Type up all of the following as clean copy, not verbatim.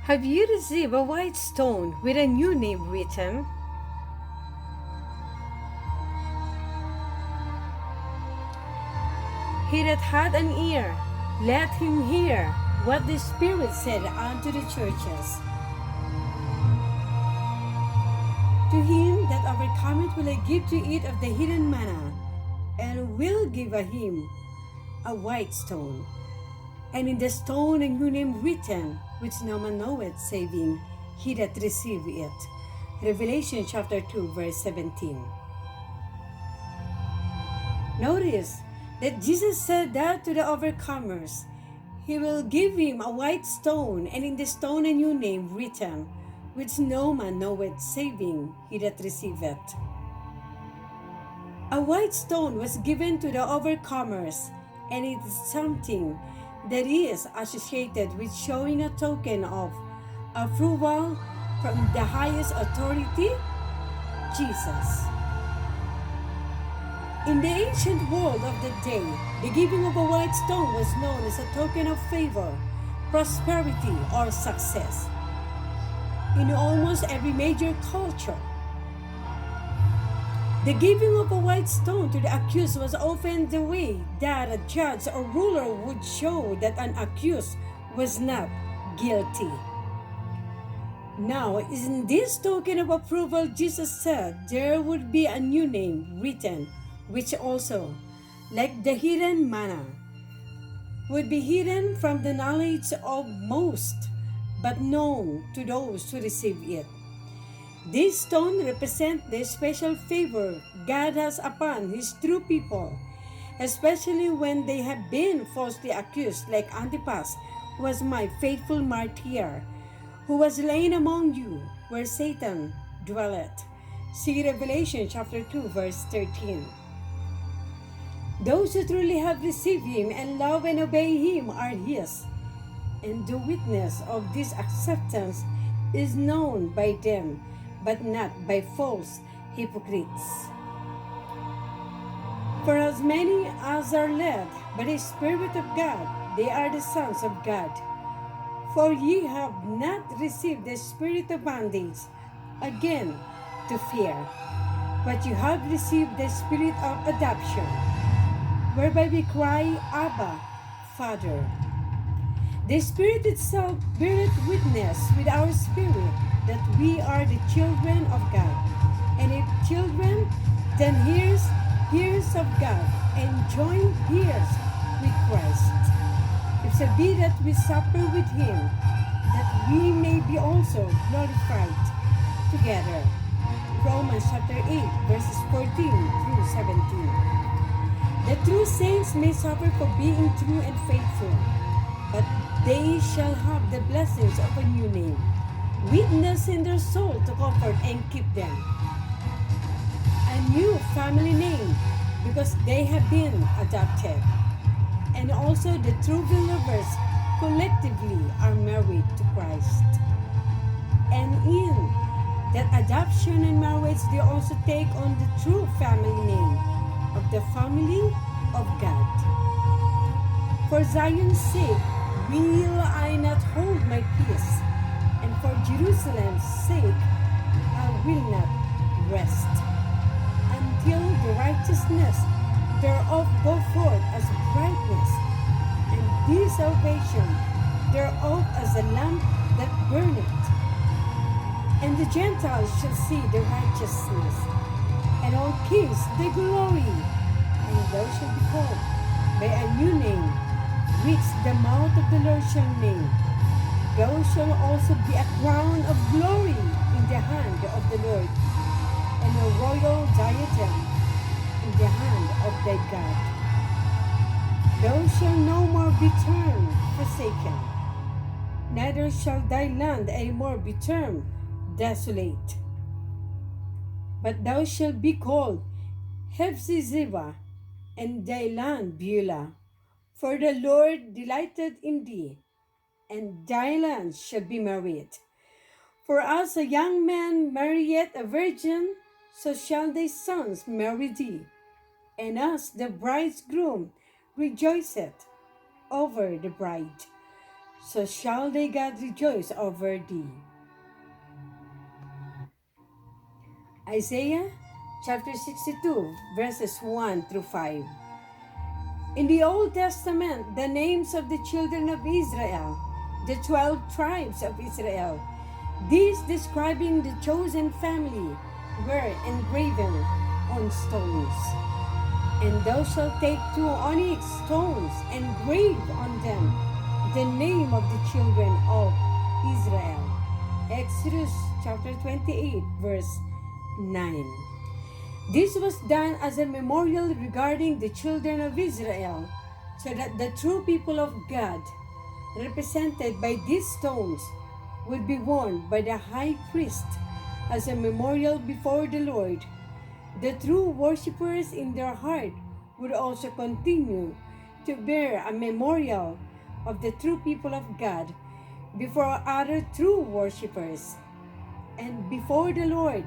Have you received a white stone with a new name written? He that hath an ear, let him hear what the Spirit said unto the churches. To him that overcometh will I give to eat of the hidden manna, and will give him a white stone, and in the stone a new name written, which no man knoweth, saving he that receiveth it. Revelation chapter 2, verse 17. Notice that Jesus said that to the overcomers. He will give him a white stone, and in the stone a new name written, which no man knoweth, saving he that receiveth. A white stone was given to the overcomers, and it is something that is associated with showing a token of approval from the highest authority, Jesus. In the ancient world of the day, the giving of a white stone was known as a token of favor, prosperity, or success. In almost every major culture, the giving of a white stone to the accused was often the way that a judge or ruler would show that an accused was not guilty. Now, in this token of approval, Jesus said there would be a new name written, which also, like the hidden manna, would be hidden from the knowledge of most, but known to those who receive it. This stone represents the special favor God has upon His true people, especially when they have been falsely accused, like Antipas was my faithful martyr, who was laid among you, where Satan dwelleth. See Revelation chapter 2, verse 13. Those who truly have received Him and love and obey Him are His, and the witness of this acceptance is known by them, but not by false hypocrites. For as many as are led by the Spirit of God, they are the sons of God. For ye have not received the spirit of bondage again to fear, but you have received the spirit of adoption, whereby we cry, Abba, Father. The Spirit itself beareth witness with our spirit that we are the children of God. And if children, then heirs of God, and joint heirs with Christ. If so be that we suffer with Him, that we may be also glorified together. Romans chapter 8, verses 14 through 17. The true saints may suffer for being true and faithful, but they shall have the blessings of a new name, witness in their soul to comfort and keep them. A new family name, because they have been adopted. And also the true believers collectively are married to Christ. And in that adoption and marriage, they also take on the true family name of the family of God. For Zion's sake will I not hold my peace, and for Jerusalem's sake I will not rest, until the righteousness thereof go forth as brightness, and the salvation thereof as a lamp that burneth. And the Gentiles shall see the righteousness, and all kings the glory, and thou shalt be called by a new name, which the mouth of the Lord shall name. Thou shalt also be a crown of glory in the hand of the Lord, and a royal diadem in the hand of thy God. Thou shalt no more be termed forsaken, neither shall thy land any more be termed desolate. But thou shalt be called Hephzibah, and thy land Beulah. For the Lord delighted in thee, and thy land shall be married. For as a young man marrieth a virgin, so shall thy sons marry thee. And as the bridegroom rejoiceth over the bride, so shall thy God rejoice over thee. Isaiah chapter 62, verses 1 through 5. In the Old Testament, the names of the children of Israel, the 12 tribes of Israel, these describing the chosen family, were engraven on stones. And thou shalt take 2 onyx stones and grave on them the name of the children of Israel. Exodus chapter 28, verse 9. This was done as a memorial regarding the children of Israel, so that the true people of God, represented by these stones, would be worn by the high priest as a memorial before the Lord. The true worshippers in their heart would also continue to bear a memorial of the true people of God before other true worshippers and before the Lord,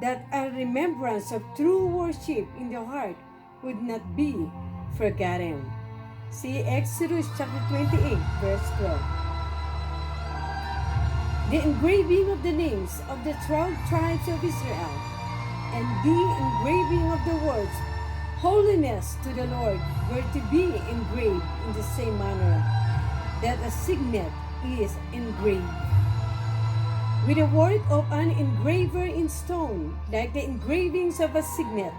that a remembrance of true worship in the heart would not be forgotten. See Exodus chapter 28, verse 12. The engraving of the names of the 12 tribes of Israel and the engraving of the words holiness to the Lord were to be engraved in the same manner that a signet is engraved. With the work of an engraver in stone, like the engravings of a signet,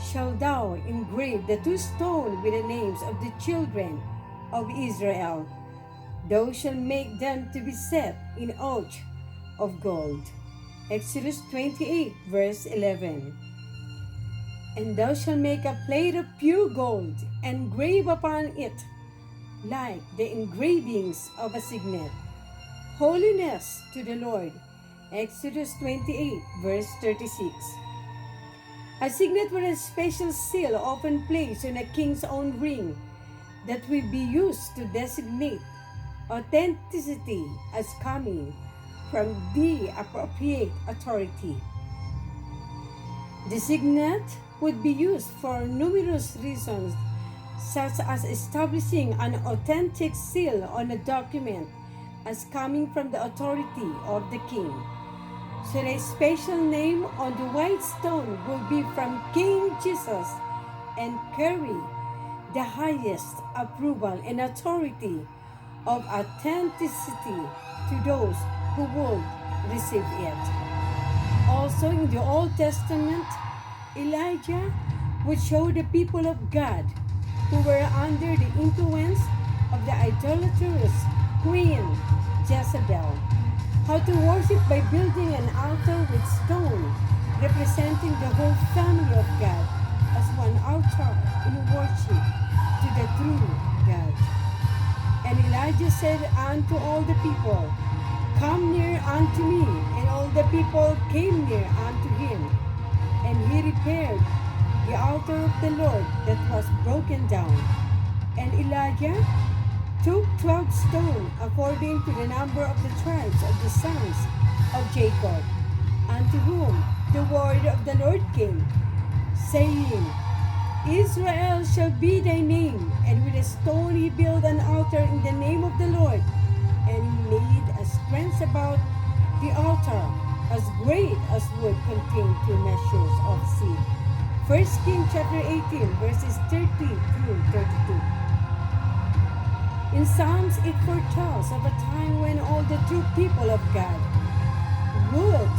shalt thou engrave the 2 stones with the names of the children of Israel. Thou shalt make them to be set in oath of gold. Exodus 28, verse 11. And thou shalt make a plate of pure gold, and grave upon it, like the engravings of a signet, holiness to the Lord. Exodus 28, verse 36. A signet was a special seal often placed on a king's own ring that will be used to designate authenticity as coming from the appropriate authority. The signet would be used for numerous reasons, such as establishing an authentic seal on a document as coming from the authority of the king. So the special name on the white stone will be from King Jesus and carry the highest approval and authority of authenticity to those who will receive it. Also in the Old Testament, Elijah would show the people of God who were under the influence of the idolatrous queen Jezebel how to worship by building an altar with stone, representing the whole family of God as one altar in worship to the true God. And Elijah said unto all the people, Come near unto me. And all the people came near unto him. And he repaired the altar of the Lord that was broken down. And Elijah took 12 stones according to the number of the tribes of the sons of Jacob, unto whom the word of the Lord came, saying, Israel shall be thy name. And with a stone he built an altar in the name of the Lord. And he made a fence about the altar, as great as would contain 2 measures of seed. 1 Kings chapter 18, verses 30 through 32. In Psalms, it foretells of a time when all the true people of God would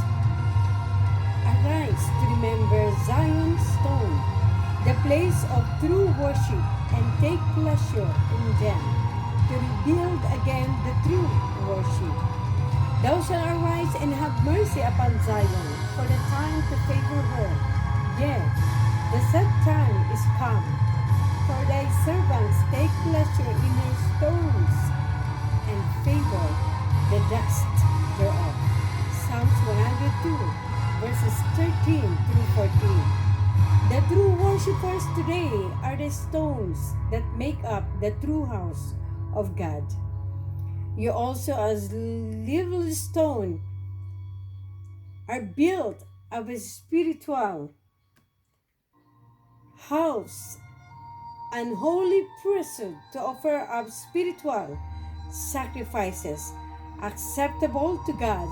arise to remember Zion's stone, the place of true worship, and take pleasure in them, to rebuild again the true worship. Thou shalt arise and have mercy upon Zion, for the time to favor her. Yea, the set time is come, for thy servants take pleasure in her stones, and favor the dust thereof. Psalms 102, verses 13 through 14. The true worshippers today are the stones that make up the true house of God. You also, as living stone, are built of a spiritual house and holy priesthood to offer up spiritual sacrifices acceptable to God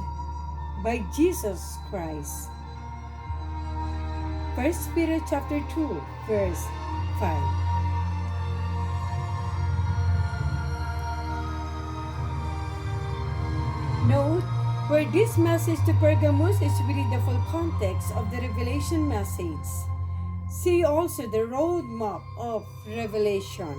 by Jesus Christ. 1 Peter chapter 2, verse 5. Note, where this message to Pergamos is really the full context of the Revelation message. See also the roadmap of Revelation.